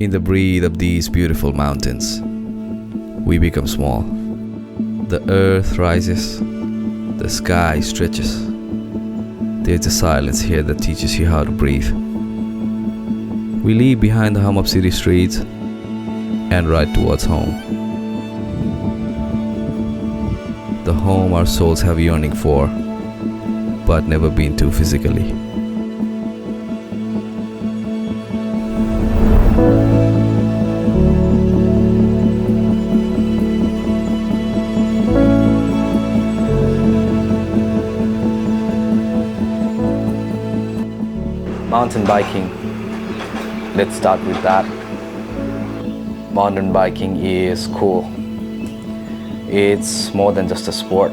In the breath of these beautiful mountains, we become small. The earth rises, the sky stretches. There's a silence here that teaches you how to breathe. We leave behind the hum of city streets and ride towards home. The home our souls have yearning for, but never been to physically. Mountain biking. Let's start with that. Mountain biking is cool. It's more than just a sport.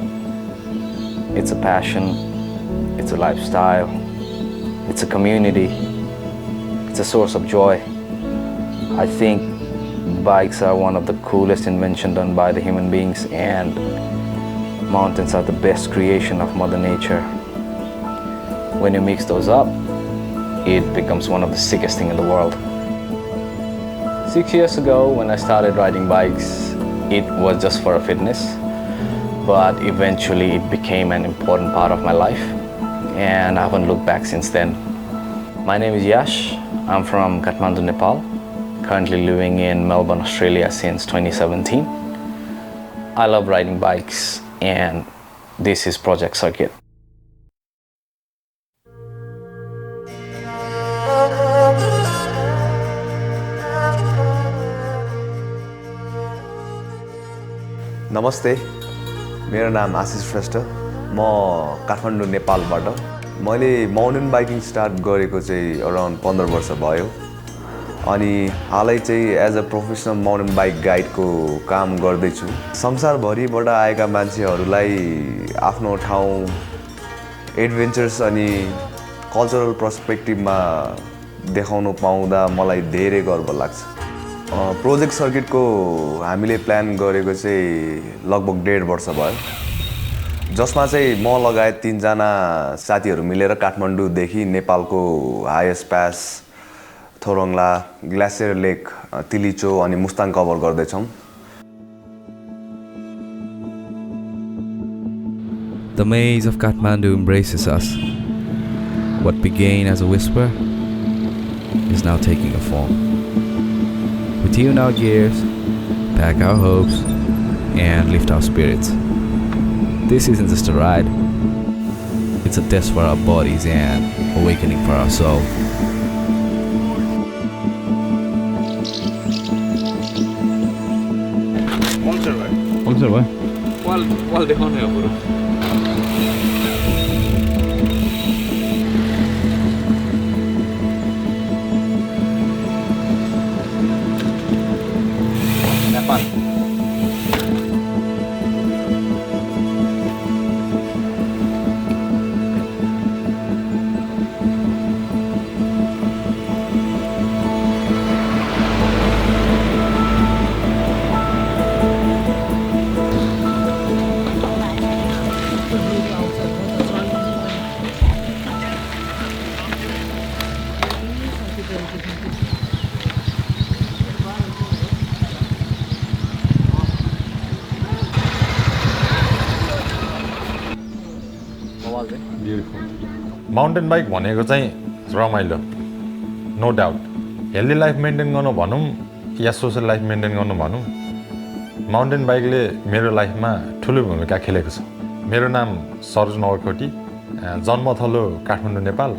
It's a passion. It's a lifestyle. It's a community. It's a source of joy. I think bikes are one of the coolest inventions done by the human beings, and mountains are the best creation of Mother Nature. When you mix those up, it becomes one of the sickest things in the world. 6 years ago, when I started riding bikes, it was just for a fitness, but eventually it became an important part of my life, and I haven't looked back since then. My name is Yash. I'm from Kathmandu, Nepal, currently living in Melbourne, Australia since 2017. I love riding bikes, and this is Project Circuit. नमस्ते, मेरो नाम आशिष श्रेष्ठ। म काठमाडौँ नेपालबाट। मैले mountain biking start गरेको चाहिँ around 15 वर्ष भयो, अनि हालै चाहिँ as a professional mountain bike गाइडको काम गर्दैछु। संसारभरिबाट आएका मान्छेहरूलाई आफ्नो ठाउँ, एडभेन्चर्स अनि कल्चरल पर्सपेक्टिभमा देखाउन पाउँदा मलाई धेरै गर्व लाग्छ। प्रोजेक्ट सर्किटको हामीले प्लान गरेको चाहिँ लगभग 1.5 वर्ष भयो, जसमा चाहिँ म लगायत 3 जना साथीहरू मिलेर काठमाडौँदेखि नेपालको हाइएस्ट पास थोरङला, ग्लेसियर लेक, तिलिचो अनि मुस्ताङ कभर गर्दैछौँ। The maze of Kathmandu embraces us. What began as a whisper is now taking a form. We tune our gears, pack our hopes, and lift our spirits. This isn't just a ride. It's a test for our bodies and awakening for our soul. Puncture bhai. Wall dekhane ho pura. Mountain bike भनेको चाहिँ रमाइलो, no doubt. Healthy life maintain गर्नु भनौँ या social life maintain गर्नु भनौँ, mountain बाइकले मेरो लाइफमा ठुलो भूमिका खेलेको छ। मेरो नाम सरोज नवरकोटी, जन्मथलो काठमाडौँ नेपाल,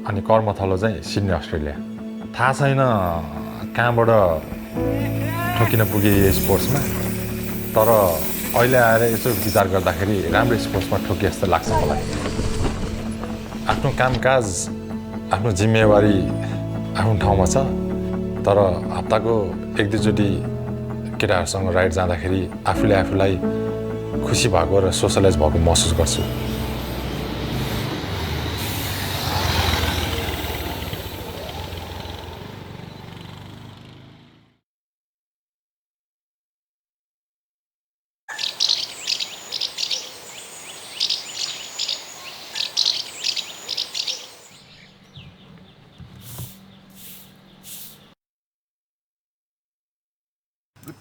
अनि कर्मथलो चाहिँ सिडनी अस्ट्रेलिया। थाहा छैन कहाँबाट ठोकिन पुगे यो स्पोर्ट्समा, तर अहिले आएर यसो विचार गर्दाखेरि राम्रो स्पोर्ट्समा ठोकिए जस्तो लाग्छ मलाई। आफ्नो कामकाज, आफ्नो जिम्मेवारी आफ्नो ठाउँमा छ, तर हप्ताको 1-2 केटाहरूसँग राइड जाँदाखेरि आफूलाई खुसी भएको र सोसलाइज भएको महसुस गर्छु।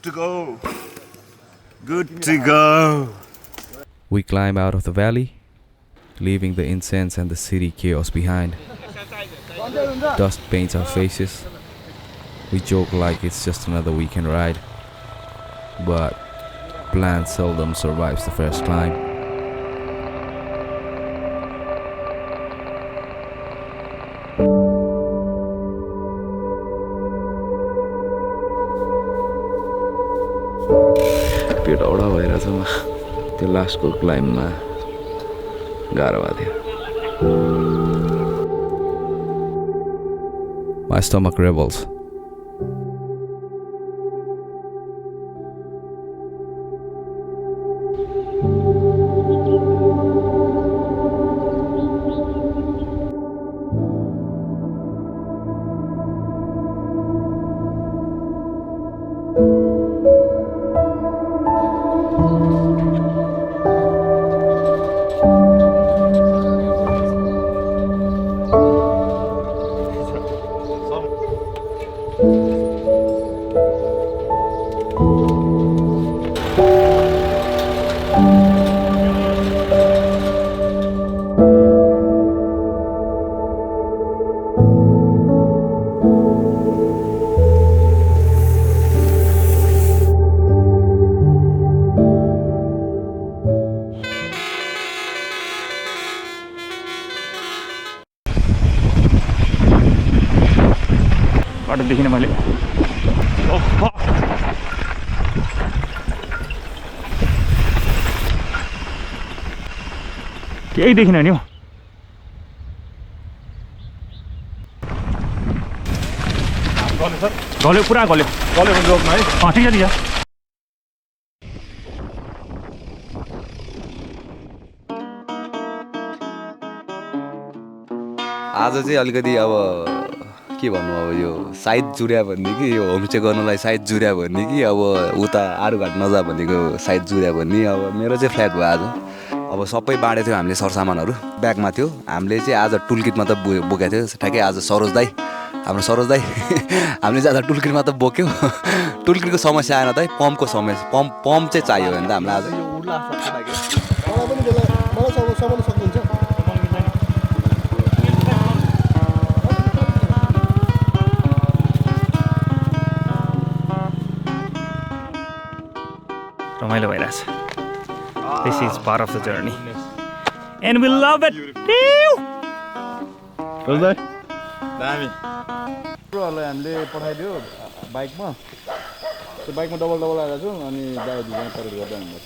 to go. Good to go. We climb out of the valley, leaving the incense and the city chaos behind. Dust paints our faces. We joke like it's just another weekend ride. But plan seldom survives the first climb. पेट औडा भइरहेछ म त्यो लास्टको क्लाइम्बमा गाह्रो भएको थियो My stomach rebels. बाटो देखिन मैले केही देखिन नि हौ गल्यो पुरा गल्यो भने रोक्नु है ठिक छ ठिक छ आज चाहिँ अलिकति अब के भन्नु अब यो साइड जुर्या भन्ने कि यो होमस्टे गर्नलाई साइड जुर्या भन्ने कि अब उता आरुघाट नजा भनेको साइड जुर्या भन्ने अब मेरो चाहिँ फ्ल्याट भयो आज अब सबै बाँडे थियो हामीले सरसामानहरू ब्यागमा थियो हामीले चाहिँ आज टुलकिट मात्र बोकेको थियो ठ्याक्कै आज सरोज दाई हाम्रो सरोज दाई हामीले चाहिँ आज टुलकिट मात्र बोक्यो टुलकिटको समस्या आएन त पम्पको समस्या पम्प चाहिँ चाहियो भने त हामीलाई आज रमाइलो भइरहेछ This is part of the journey and we love it दामी कुरोहरूलाई हामीले पठाइदियो बाइकमा त्यो बाइकमा डबल आएर छु अनि दाइ दुईजना परेर गर्दा हुन्छ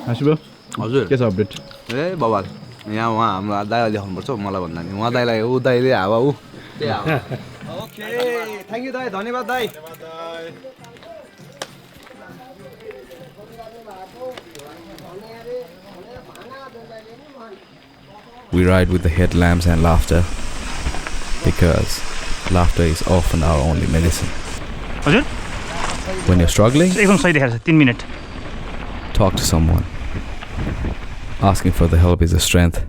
हजुर हजुर के छ अपडेट ए बबाल यहाँ उहाँ हाम्रो दाइलाई देखाउनुपर्छ मलाई भन्दा नि उहाँ दाइलाई ऊ दाइले हावा ऊ ओके थ्याङ्क यू दाइ धन्यवाद दाइ We ride with the headlamps and laughter because laughter is often our only medicine. हजुर When you're struggling, एकदम सही देखाएको छ 3 minute talk to someone. Asking for the help is a strength.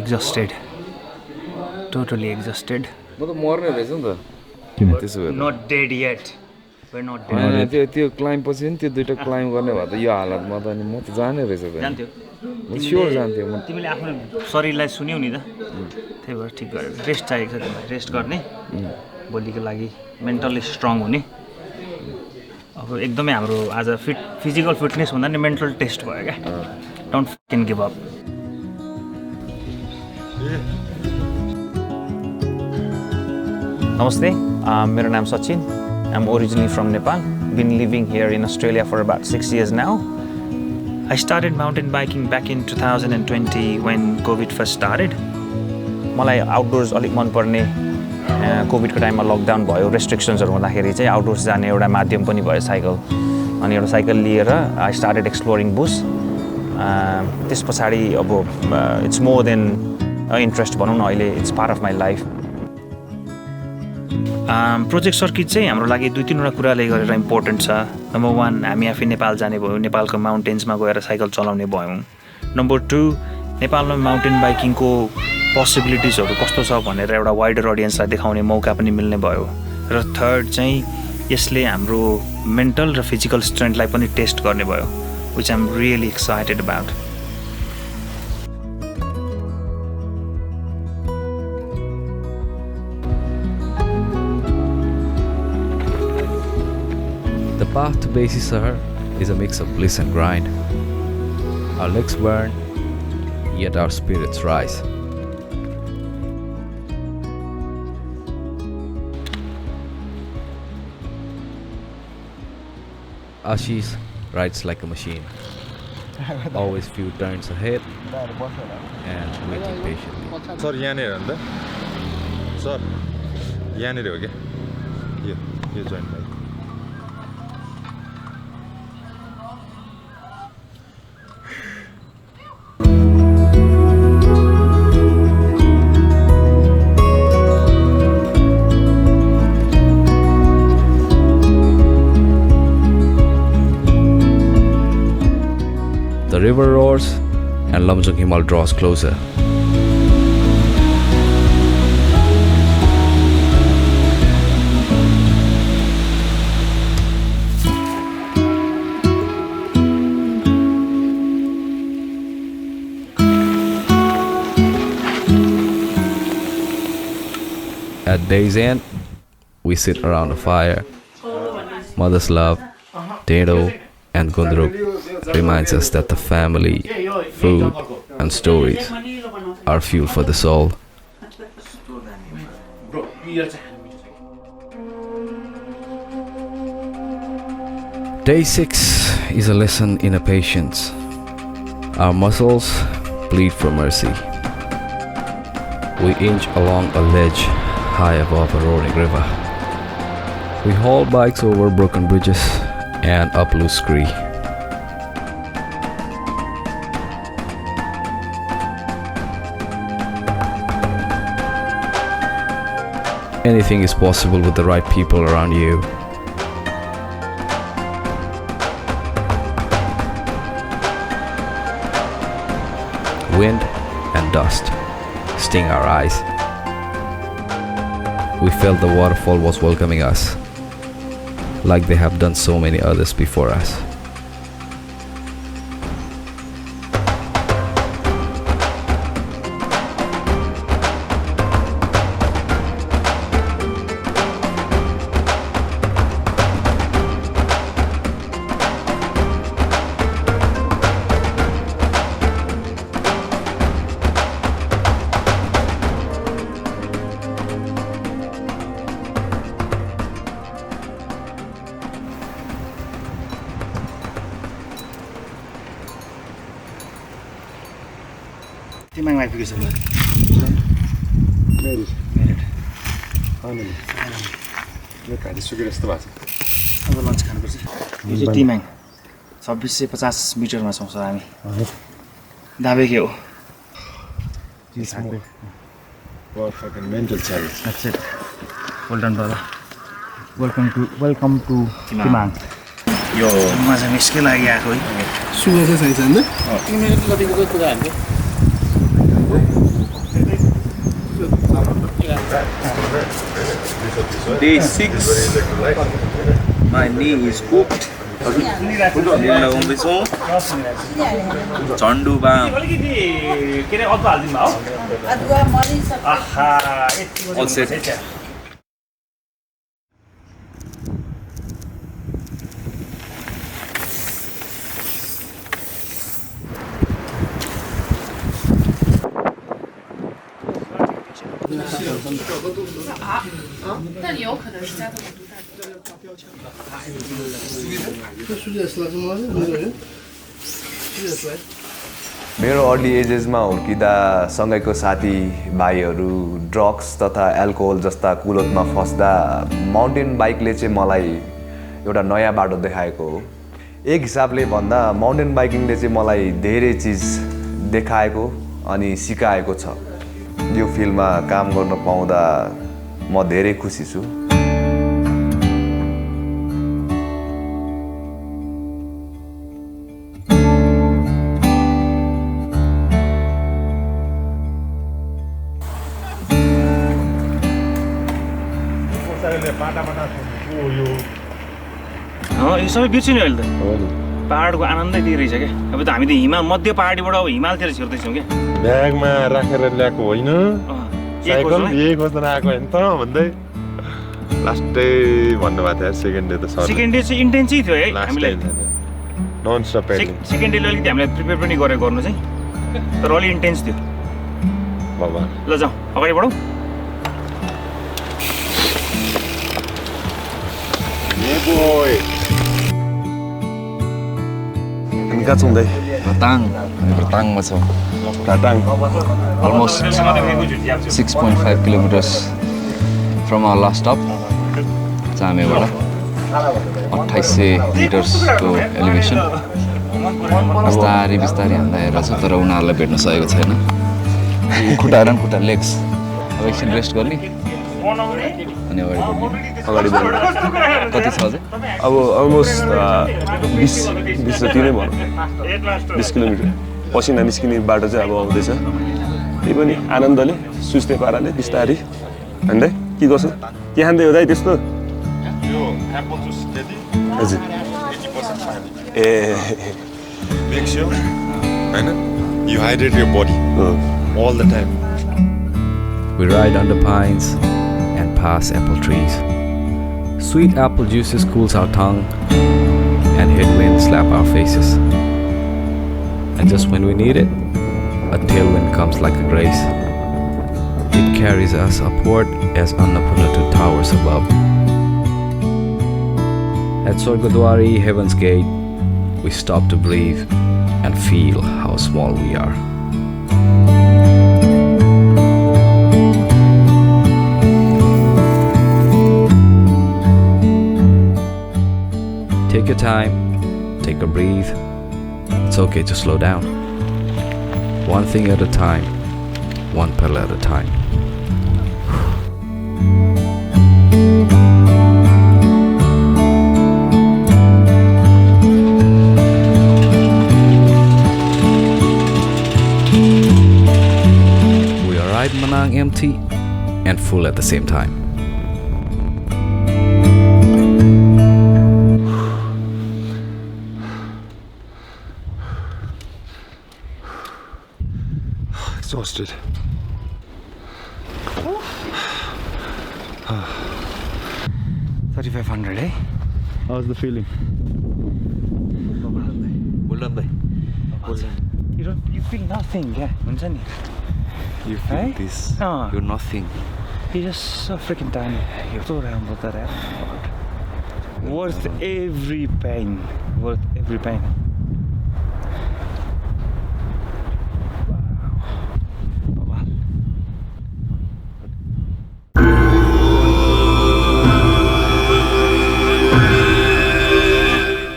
Exhausted. Totally exhausted. म त मर्ने रहेछ नि त त्यसो भए Not dead yet. We're not dead. होइन त्यो क्लाइम्ब पछि नि त्यो दुईटा क्लाइम्ब गर्ने भए त यो हालतमा त अनि म त जाने रहेछ त जान्थ्यो म स्योर जान्थ्यो म तिमीले आफ्नो शरीरलाई सुन्यौ नि त त्यही भएर ठिक गरेर रेस्ट चाहिएको छ तिमीलाई रेस्ट गर्ने भोलिको लागि मेन्टल्ली स्ट्रङ हुने अब एकदमै हाम्रो आज फिजिकल फिटनेस भन्दा नि मेन्टल टेस्ट भयो क्या don't can give up Namaste, मेरो नाम Sachin. I'm originally from Nepal. Been living here in Australia for about 6 years now. I started mountain biking back in 2020 when COVID first started. मलाई outdoors अलिक मनपर्ने कोभिडको टाइममा lockdown भयो रेस्ट्रिक्सन्सहरू हुँदाखेरि चाहिँ आउटडोर्स जाने एउटा माध्यम पनि भयो साइकल अनि एउटा साइकल लिएर आई स्टार्टेड एक्सप्लोरिङ बुस त्यस पछाडि अब इट्स मोर देन इन्ट्रेस्ट भनौँ न अहिले it's part of my life project circuit चाहिँ हाम्रो लागि 2-3 कुराले गरेर इम्पोर्टेन्ट छ। नम्बर 1 हामी आफै नेपाल जाने भयो, नेपालको माउन्टेन्समा गएर साइकल चलाउने भयौँ। नम्बर 2 नेपालमा माउन्टेन बाइकिङको पोसिबिलिटिजहरू कस्तो छ भनेर एउटा वाइडर अडियन्सलाई देखाउने मौका पनि मिल्ने भयो। र थर्ड चाहिँ यसले हाम्रो मेन्टल र फिजिकल स्ट्रेन्थलाई पनि टेस्ट गर्ने भयो, which I am really excited about. The path to Besishahar is a mix of bliss and grind. Our legs burn, yet our spirits rise. Ashish rides like a machine, always few turns ahead and waiting patiently. Sir यहाँनिर हो नि त sir, यहाँनिर हो क्या यो joint bike. The river roars and Lamjung Himal draws closer. At day's end, we sit around a fire. Mother's love, Dedo, and Gundruk reminds us that the family, food, and stories are fuel for the soul. Day 6 is a lesson in patience. Our muscles plead for mercy. We inch along a ledge high above a roaring river. We haul bikes over broken bridges and up loose scree. Anything is possible with the right people around you. Wind and dust sting our eyes. We felt the waterfall was welcoming us, like they have done so many others before us. तिमाङ आइपुगेछ ल यो घाँटी सुकेर जस्तो भएको छ। अब lunch खानुपर्छ। यो चाहिँ तिमाङ 2650 मिटरमा छौँ हामी। दाबे के हो? Mental challenge. That's it. Well done, brother. Welcome to Timaङ। यो मजा मिस्कै लागि आएको है। सुगरको साइज हैन? तिमीले कतिको कुरा हाल्ने? Day 6. My knee is cooked. Zandu balm के रे अदुवा हाल्दिनु भयो? अदुवा मरिच आहा यति All set. मेरो अर्ली एजेसमा हुर्किँदा सँगैको साथी भाइहरू ड्रग्स तथा एल्कोहल जस्ता कुलतमा फस्दा माउन्टेन बाइकले चाहिँ मलाई एउटा नयाँ बाटो देखाएको हो। एक हिसाबले भन्दा माउन्टेन बाइकिङले चाहिँ मलाई धेरै चिज देखाएको अनि सिकाएको छ। यो फिल्डमा काम गर्न पाउँदा म धेरै खुसी छु। यो सबै बिर्स्यो नि अहिले त पाहाडको आनन्दै दिइरहेछ क्या अब त हामी त हिमाल मध्य पहाडीबाट अब हिमालतिर छिर्दैछौँ क्या ब्यागमा राखेर ल्याएको होइन साइकल यही खोज्न आएको होइन त भन्दै लास्टै भन्नुभएको थियो सेकेन्ड डे त सर सेकेन्ड डे चाहिँ इन्टेन्सै थियो है हामीलाई नन स्टप पेडलिङ सेकेन्ड डेले अलिकति हामीलाई प्रिपेयर पनि गरेर गर्नु चाहिँ तर अलि इन्टेन्स थियो बाबा ल जाउँ अगाडि बढौँ हामी कहाँ छौँ दाइ Ratang, Ratang macam Ratang almost 6.5 kilometers from our last stop. Chameबाट 2800 meters को elevation. बिस्तारै बिस्तारै हान्दा हेरेर छ तर उनीहरूलाई भेट्न सकेको छैन खुट्टाहरू पनि खुट्टा लेग्स अब एकछिन रेस्ट गर्ने अनि अगाडि बढ्ने कति छ अझै अब अलमोस्ट 20 जति नै भनौँ 20 किलोमिटर पसिना निस्किने बाटो चाहिँ अब आउँदैछ त्यही पनि आनन्दले सुस्ने पाराले बिस्तारै हान्दै के गर्छौ के खाँदै हो दाइ त्यस्तो हजुर ए Make sure, you hydrate your body all the time. We ride under pines and pass apple trees. Sweet apple juices cools our tongue and headwinds slap our faces. And just when we need it, a tailwind comes like a grace. It carries us upward as Annapurna towers above. At Sorgadwari, Heaven's Gate, we stop to breathe and feel how small we are. Take your time, take a breathe. It's okay to slow down. One thing at a time, one pedal at a time. Manang empty and full at the same time. Exhausted. 3500 eh? How's the feeling? Well done, bhai. You feel nothing, yeah? हुन्छ नि You feel Hey? this, Ah. you're nothing. You're just so freaking tiny. You're so राम्रो तर यार Worth every pain. Worth every pain.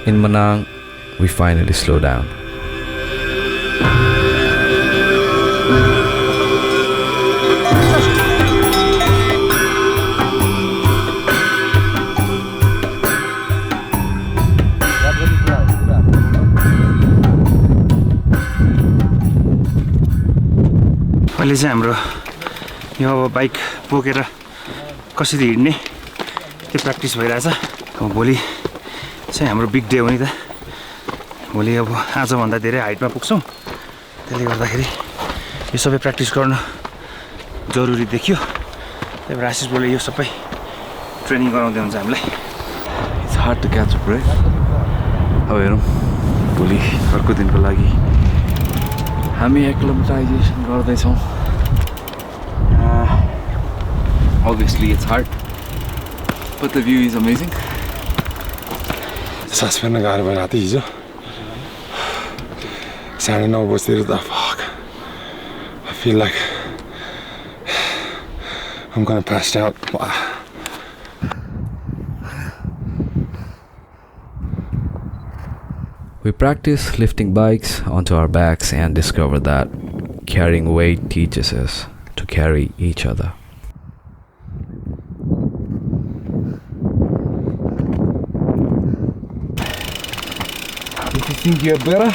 In Manang, we finally slow down. अहिले चाहिँ हाम्रो यो अब bike बोकेर कसरी हिँड्ने त्यो प्र्याक्टिस भइरहेछ अब भोलि चाहिँ हाम्रो बिग डे हो नि त भोलि अब आजभन्दा धेरै हाइटमा पुग्छौँ त्यसले गर्दाखेरि यो सबै प्र्याक्टिस गर्न जरुरी देखियो त्यही भएर आशिष बोले यो सबै ट्रेनिङ गराउँदै हुन्छ हामीलाई It's hard to catch a breath. अब हेरौँ भोलि अर्को दिनको लागि हामी एक्लिमेटाइजेसन गर्दैछौँ Obviously it's hard, but the view is amazing. सास फेर्न गाह्रो भइरहेको थियो हिजो 9:30 बजीतिर त fuck I feel like I'm gonna pass out. We practice lifting bikes onto our backs and discover that carrying weight teaches us to carry each other. If you think you're better,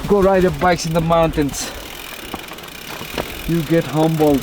go ride your bikes in the mountains. You get humbled.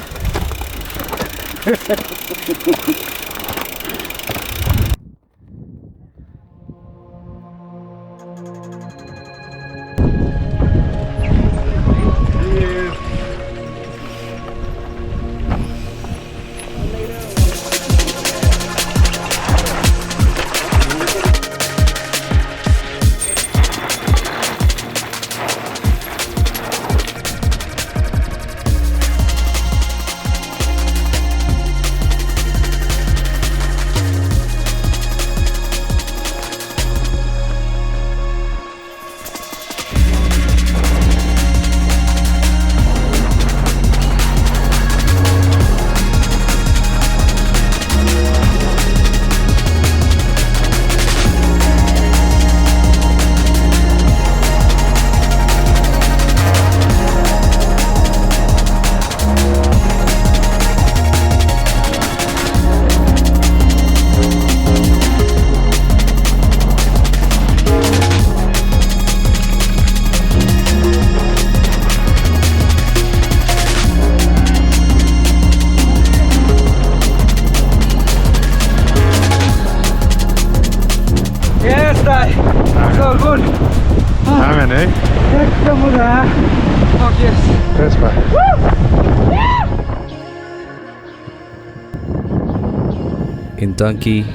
In Dunki,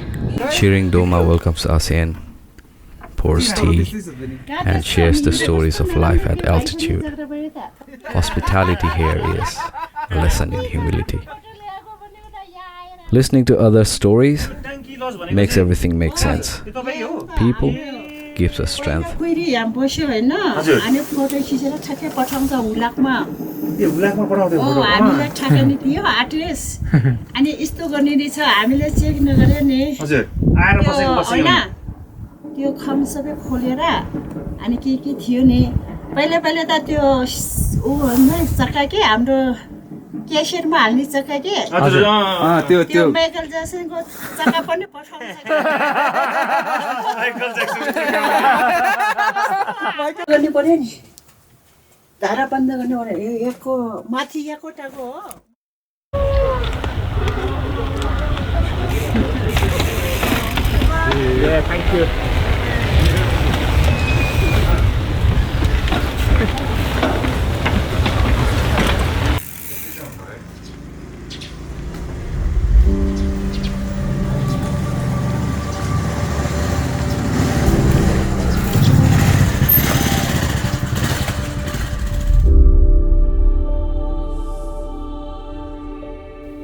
cheering Doma welcomes us in, pours tea, and shares the stories of life at altitude. Hospitality here is a lesson in humility. Listening to other stories makes everything make sense. People gives us strength. त्यो खम सबै खोलेर अनि के थियो नि पहिले त त्यो उ भन्ने चक्का के हाम्रो क्यासेटमा हाल्ने चक्का के हजुर त्यो माइकल ज्याक्सनको चक्का पनि पठाउँछ माइकल ज्याक्सन गर्ने पर्यो नि धारा बन्द गर्ने पर्यो यहाँको माथि यहाँकोटाको हो Yeah, thank you.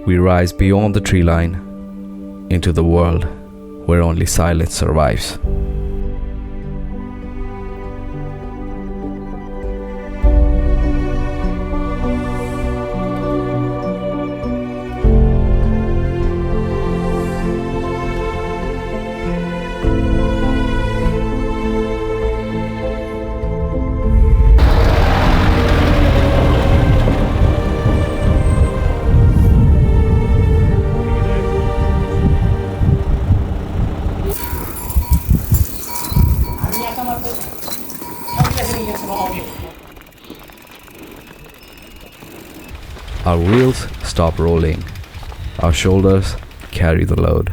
We rise beyond the tree line into the world where only silence survives. Our wheels stop rolling. Our shoulders carry the load.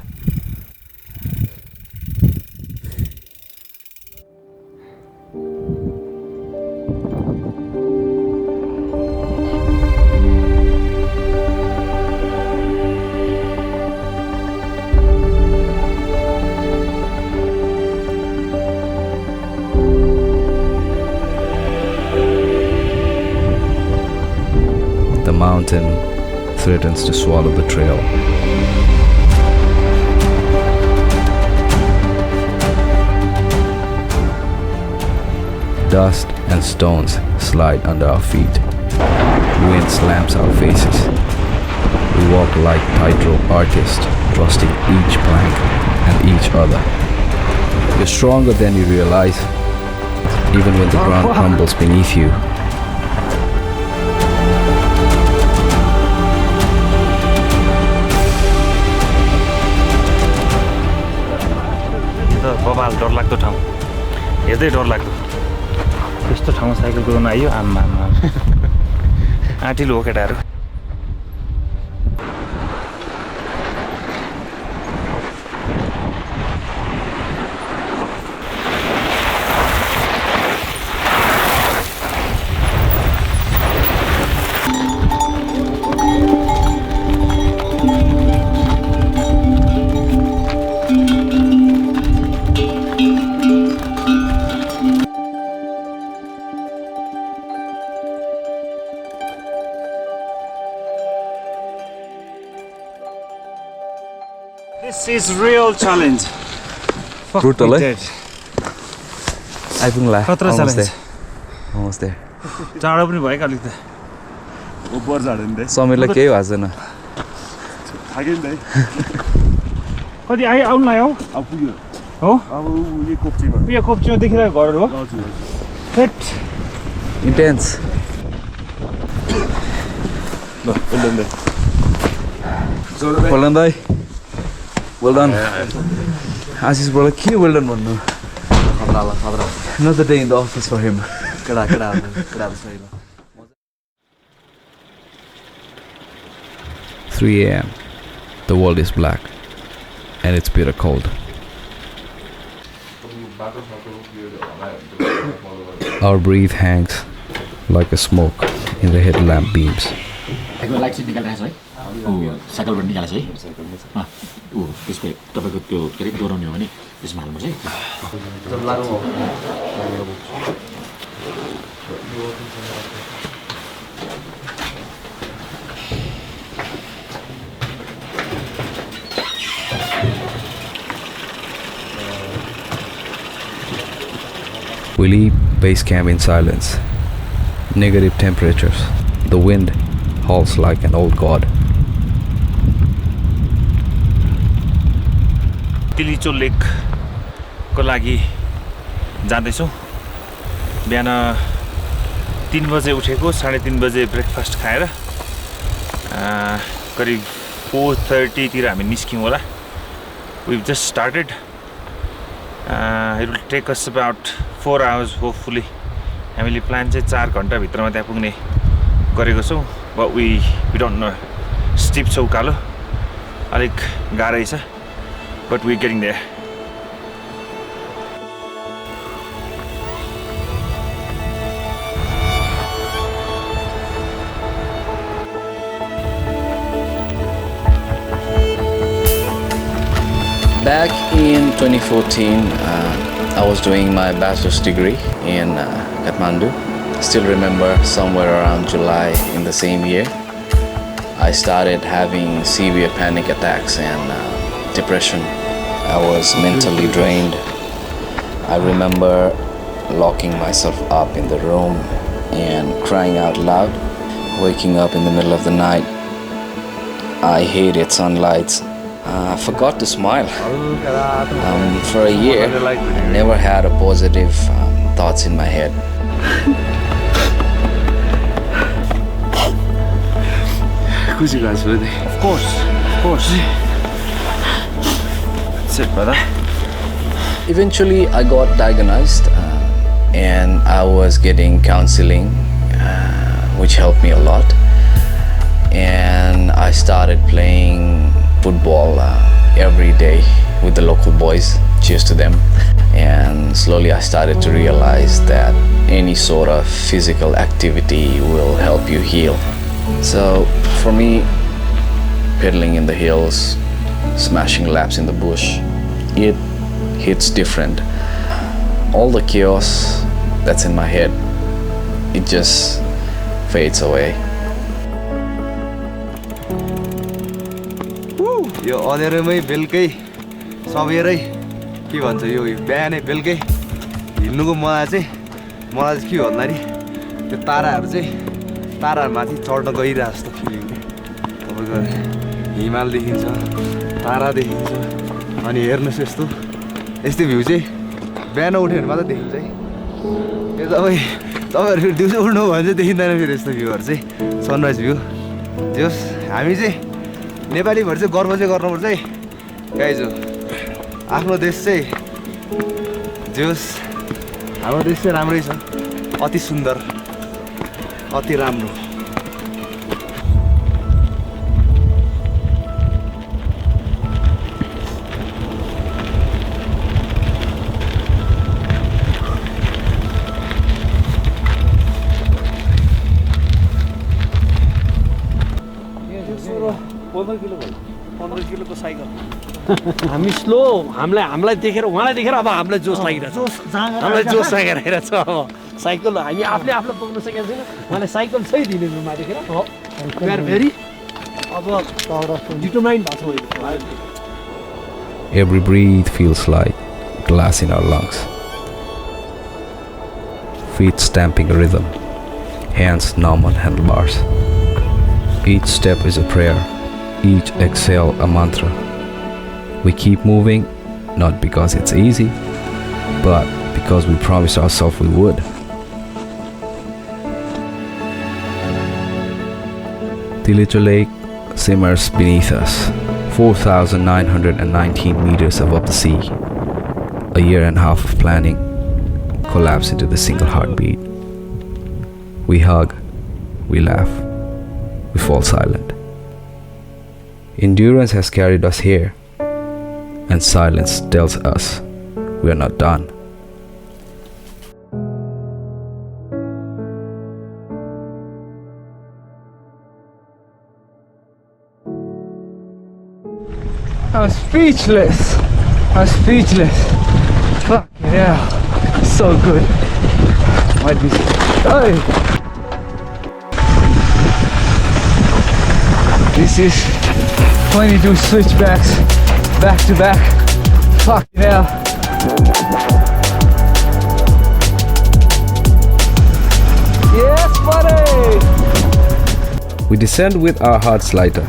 The mountain threatens to swallow the trail. Dust and stones slide under our feet. Wind slams our faces. We walk like tightrope artists, trusting each plank and each other. You're stronger than you realize, even when the ground crumbles beneath you. बबाल डरलाग्दो ठाउँ हेर्दै डरलाग्दो त्यस्तो ठाउँमा cycle कुदाउन आइयो आम्मा आँटिलो हो केटाहरू This is real challenge. Brutal, eh? आइपुग्नु ला खतरा almost challenge. there. Almost there. चाँडो पनि भयो अलिक त ऊपर झाड्यो नि समीरलाई केही भएको छैन थाक्यो नि कति आउनु लाग्यो अब पुग्यो हो अब यो कोप्चीमा यो कोप्चीमा देखिरहेको घरहरू हो फेट इन्टेन्स ल पुल्दैन दे Well done, दाइ Well done. आशिषबाट के well done भन्नु Another day in the office for him. 3 a.m. The world is black and it's bitter cold. Our breath hangs like a smoke in the headlamp beams. Light चाहिँ निकालिरहेको छ है साइकलबाट निकालेको छ है त्यसको तपाईँको त्यो के अरे दोहोऱ्याउने हो भने त्यसमा हाल्नुपर्छ है We leave base camp in silence. Negative temperatures. The wind howls like an old god. Tilicho lake को लागि जाँदैछौँ बिहान 3 बजे उठेको 3:30 बजे ब्रेकफास्ट खाएर करिब 4:30 तिर हामी निस्क्यौँ होला We've just started. It will take us about 4 hours hopefully. हामीले प्लान चाहिँ 4 घण्टा भित्रमा त्यहाँ पुग्ने गरेको छौँ but we don't know. स्टिप छ उकालो अलिक गाह्रै छ but we're getting there. Back in 2014, I was doing my bachelor's degree in Kathmandu. Still remember somewhere around July in the same year, I started having severe panic attacks and depression. I was mentally drained. I remember locking myself up in the room and crying out loud, waking up in the middle of the night. I hated sunlight. I forgot to smile. For a year, I never had a positive thoughts in my head. Of course. That's it, brother. Eventually, I got diagnosed and I was getting counseling, which helped me a lot. And I started playing football every day with the local boys. Cheers to them. And slowly I started to realize that any sort of physical activity will help you heal. So for me, pedaling in the hills, smashing laps in the bush, it hits different. All the chaos that's in my head, it just fades away. यो अँध्यारोमै बेलुकै सबेरै के भन्छ यो बिहानै बेलुकै हिँड्नुको मलाई चाहिँ के भन्दाखेरि त्यो ताराहरू चाहिँ तारामाथि चढ्न गइरहेको जस्तो फिलिङ तपाईँको हिमाल देखिन्छ तारा देखिन्छ अनि हेर्नुहोस् यस्तो भ्यू चाहिँ बिहान उठ्यो भने मात्रै देखिन्छ है यो तपाईँहरू दिउँसो उठ्नु भयो भने चाहिँ देखिँदैन फेरि यस्तो भ्यूहरू चाहिँ सनराइज भ्यू जोस् हामी चाहिँ नेपालीभरि चाहिँ गर्व चाहिँ गर्नुपर्छ है गाइजो आफ्नो देश चाहिँ जोस् हाम्रो देश चाहिँ राम्रै छ अति सुन्दर अति राम्रो हामी स्लो हामीलाई देखेर उहाँलाई देखेर अब हामीलाई जोस लागिरहेको छ हामीलाई जोस लागिरहेको छ अब साइकल हामी आफूले पुग्न सकेको छैन उहाँलाई साइकल चाहिँ दिनेमा देखेर फेरि अब डिटरमाइन्ड भएको छ Every breath feels like glass in our lungs. Feet stamping a rhythm, hands numb on handlebars. Each step is a prayer, each exhale a mantra. We keep moving, not because it's easy, but because we promised ourselves we would. Tilicho Lake simmers beneath us, 4,919 meters above the sea. A year and a half of planning collapse into the single heartbeat. We hug, we laugh, we fall silent. Endurance has carried us here, and silence tells us we are not done. I'm speechless. I'm speechless. Fuck yeah. So good. Might be. Hey. This is 22 switchbacks back to back. Fuck yeah. Yes, buddy. We descend with our hearts lighter.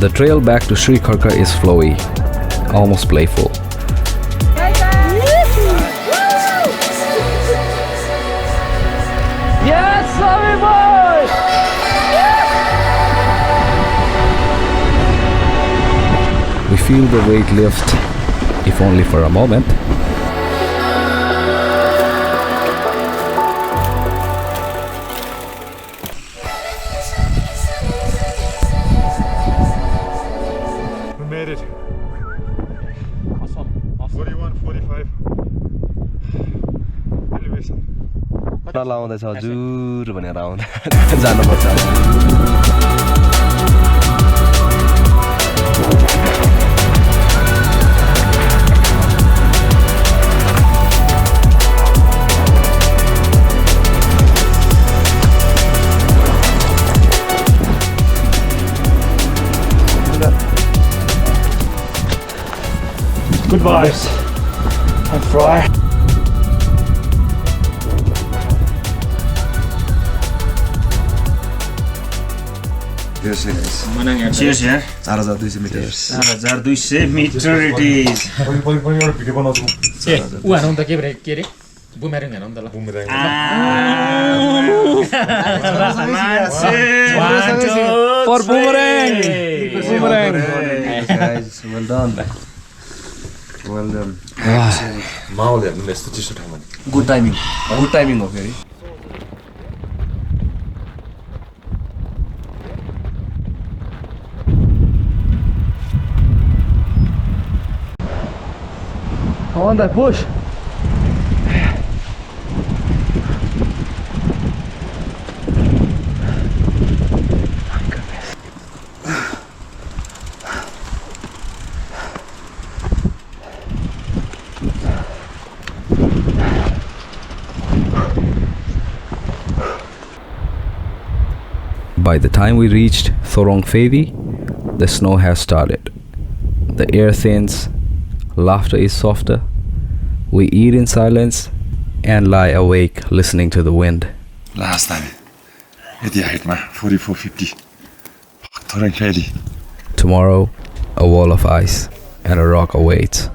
The trail back to Srikhurka is flowy, almost playful. Yes, Swami boy! We feel the weight lift, if only for a moment. Made it. Awesome. 41, 45. Elevation. लाउँदैछ हजुर भनेर आउँदा जानुपर्छ। Good vibes. And fry. Manang, cheers here. 4200 metre 4200 meter it is. एउटा video बनाउँछु। ऊ हानौँ त के अरे बुमेरेङ हानौँ त ल बुमेरेङ For boomerang. Boomerang. guys well done well done माहौल हेर्नु न यस्तो चिसो ठाउँमा good timing हो फेरि Come on, that push. By the time we reached Thorong Phedi, the snow has started. The air thins, laughter is softer. We eat in silence and lie awake listening to the wind. Last time, Yati हाइटमा 4450 Thorong Phedi. Tomorrow, a wall of ice and a rock awaits.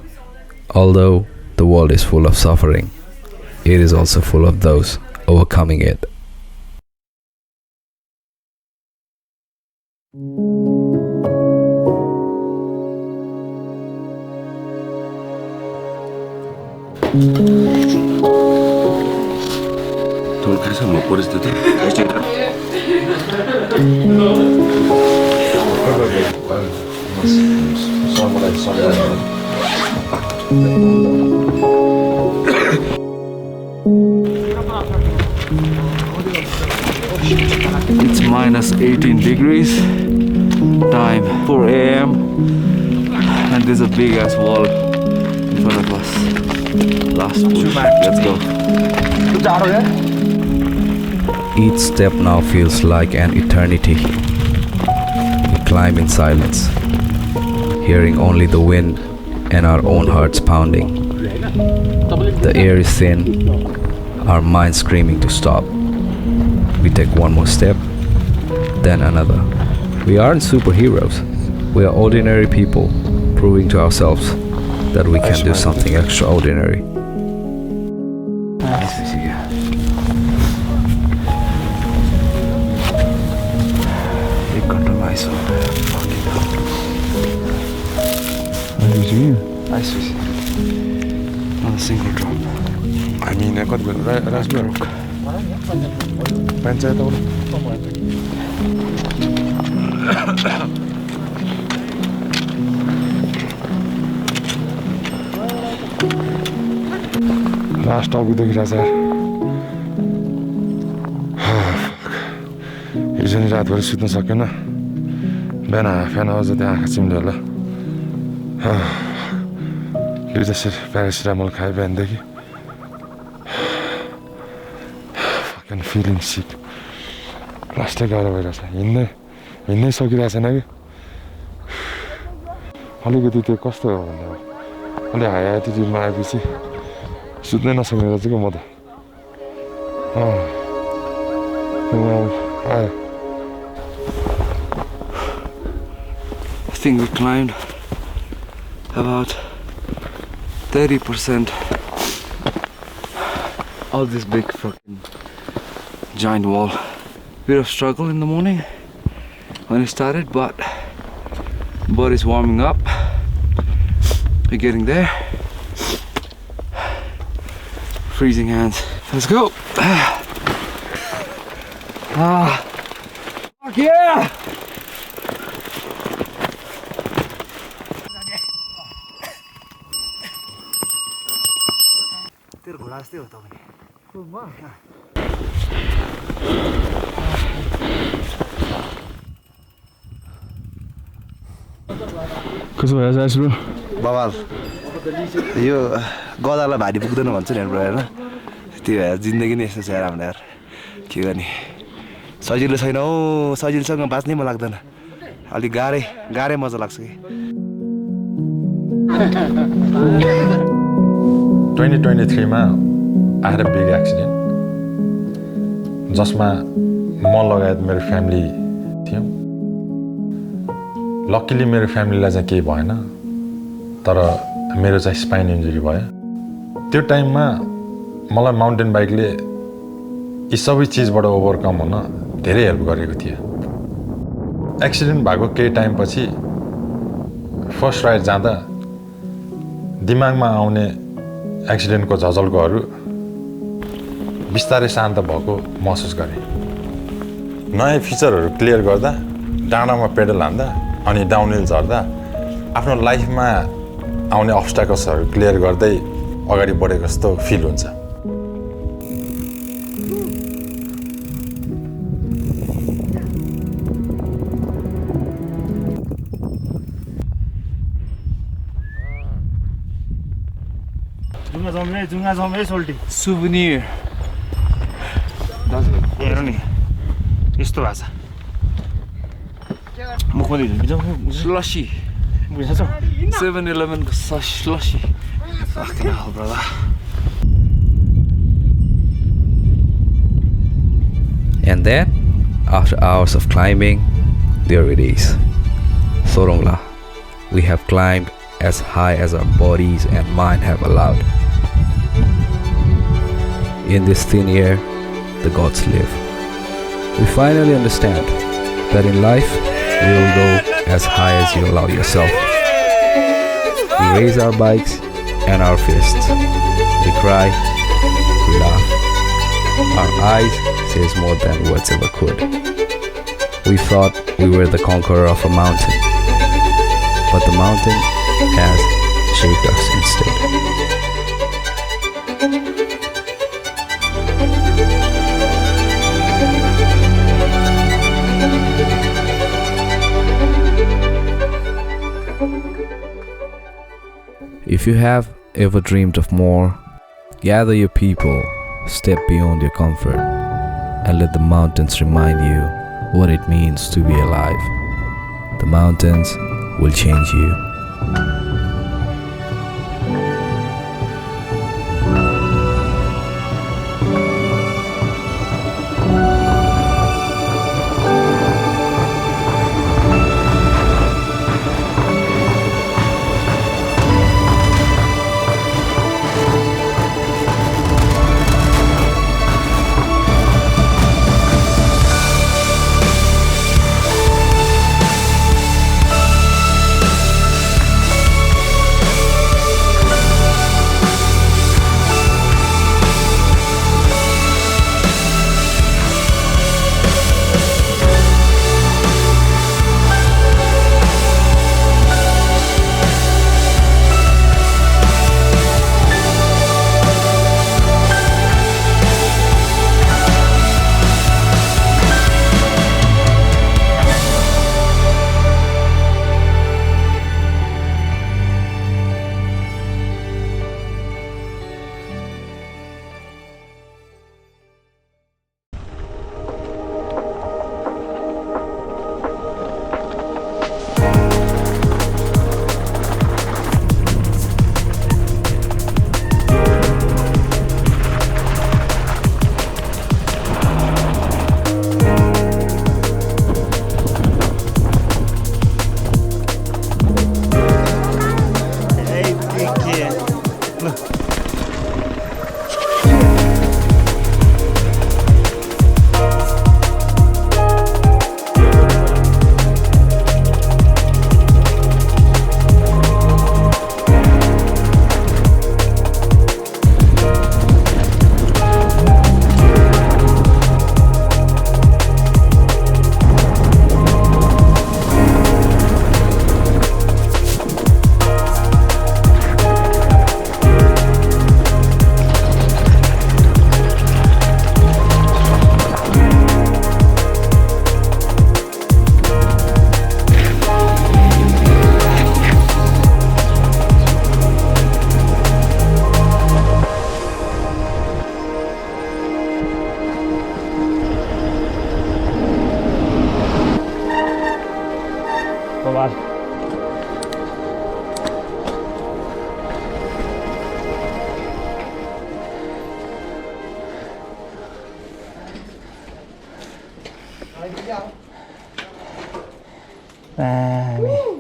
Although the world is full of suffering, it is also full of those overcoming it. Tol kaisa mo परिस्थिति It's minus 18 degrees. Time 4 a.m. and there's a big ass wall in front of us. Last push. Let's go. Each step now feels like an eternity. We climb in silence, hearing only the wind and our own hearts pounding. The air is thin, our minds screaming to stop. We take one more step, then another. We aren't superheroes. We are ordinary people, proving to ourselves that we can do something extraordinary. Not a single drop. I mean, I got raspberry. Panchayat out. Last stop with the Himalayas. हिजो नि रातभरि सुत्न सकेन बिहान half an hour जति आँखा चिम्ल्यो होला हिजो paracetamol खाएँ बिहानदेखि fucking feeling sick लास्टै गाह्रो भइरहेछ हिँड्नै सकिरहेको छैन कि अलिकति त्यो कस्तो हो भन्दा अलि हाई एटिट्युडमा आएपछि सुत्नै नसक्ने रहेछ कि म त I think we climbed about 30% of this big fucking giant wall. Bit of struggle in the morning when it started, but body's warming up. We're getting there. Freezing hands. Let's go. Fuck yeah! कसो भइरहेछ ice bro बवाल यो गदालाई भारी पुग्दैन भन्छ नि bro हैन त्यो भएर जिन्दगी नै यस्तो छ यार हाम्रो यार के गर्ने सजिलो छैन हौ सजिलोसँग बाँच्नै मन लाग्दैन अलि गाह्रै मजा लाग्छ कि 2023 मा I had a big accident जसमा म लगायत मेरो फ्यामिली थियो लकिली मेरो फ्यामिलीलाई चाहिँ केही भएन तर मेरो चाहिँ स्पाइन इन्जुरी भयो त्यो टाइममा मलाई माउन्टेन बाइकले यी सबै चिजबाट ओभरकम हुन धेरै हेल्प गरेको थियो एक्सिडेन्ट भएको केही टाइमपछि फर्स्ट राइड जाँदा दिमागमा आउने एक्सिडेन्टको झझल्कोहरू बिस्तारै शान्त भएको महसुस गरेँ नयाँ फिचरहरू क्लियर गर्दा डाँडामा पेडल हान्दा अनि डाउनहिल झर्दा आफ्नो लाइफमा आउने अब्स्ट्याकल्सहरू क्लियर गर्दै अगाडि बढेको जस्तो फिल हुन्छ जुङ्गा जम्मै सोल्टी Souvenir. हेर नि यस्तो भएको छ मुखमा दिन्छ Slushy. बुझ्छौ 7-Eleven slushy. Fucking hell, brother. And then, after hours of climbing, there it is. Thorong Phedi. We have climbed as high as our bodies and mind have allowed. In this thin air, the gods live. We finally understand that in life, we will go as high as you allow yourself. We raise our bikes and our fists. We cry, we laugh. Our eyes says more than words ever could. We thought we were the conqueror of a mountain, but the mountain has shaped us instead. If you have ever dreamed of more, gather your people, step beyond your comfort, and let the mountains remind you what it means to be alive. The mountains will change you. Nah, nih.